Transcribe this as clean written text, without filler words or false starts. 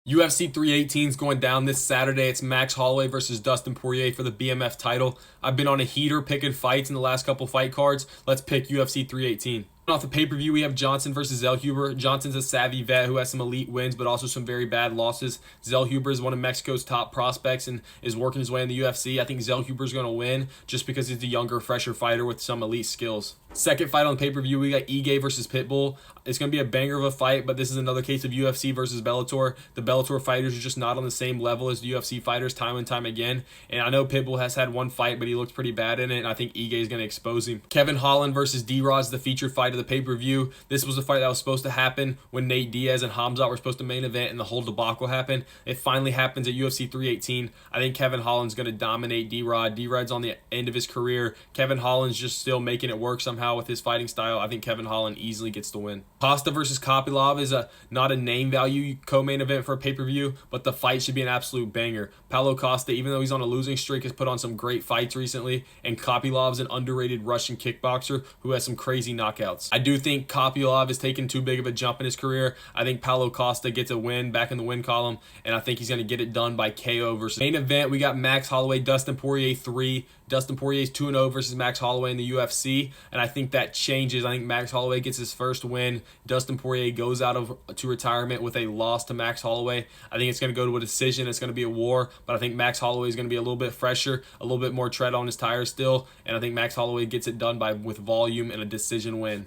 UFC 318 is going down this Saturday. It's Max Holloway versus Dustin Poirier for the BMF title. I've been on a heater picking fights in the last couple fight cards. Let's pick UFC 318. Off the pay-per-view, we have Johnson versus Zellhuber. Johnson's a savvy vet who has some elite wins, but also some very bad losses. Zellhuber is one of Mexico's top prospects and is working his way in the UFC. I think Zellhuber is going to win just because he's a younger, fresher fighter with some elite skills. Second fight on the pay-per-view, we got Ige versus Pitbull. It's going to be a banger of a fight, but this is another case of UFC versus Bellator. The Bellator fighters are just not on the same level as the UFC fighters time and time again. And I know Pitbull has had one fight, but he looked pretty bad in it, and I think Ige is going to expose him. Kevin Holland versus D-Rod is the featured fight of the pay-per-view. This was a fight that was supposed to happen when Nate Diaz and Hamzat were supposed to main event and the whole debacle happened. It finally happens at UFC 318. I think Kevin Holland's going to dominate D-Rod. D-Rod's on the end of his career. Kevin Holland's just still making it work somehow with his fighting style. I think Kevin Holland easily gets the win. Costa versus Kopylov is not a name value co-main event for a pay-per-view, but the fight should be an absolute banger. Paulo Costa, even though he's on a losing streak, has put on some great fights recently, and Kopylov's an underrated Russian kickboxer who has some crazy knockouts. I do think Kopylov is taking too big of a jump in his career. I think Paulo Costa gets a win back in the win column, and I think he's going to get it done by KO versus main event. We got Max Holloway, Dustin Poirier 3. Dustin Poirier's 2-0 versus Max Holloway in the UFC, and I think that changes. I think Max Holloway gets his first win. Dustin Poirier goes out to retirement with a loss to Max Holloway. I think it's going to go to a decision. It's going to be a war, but I think Max Holloway is going to be a little bit fresher, a little bit more tread on his tires still, and I think Max Holloway gets it done with volume and a decision win.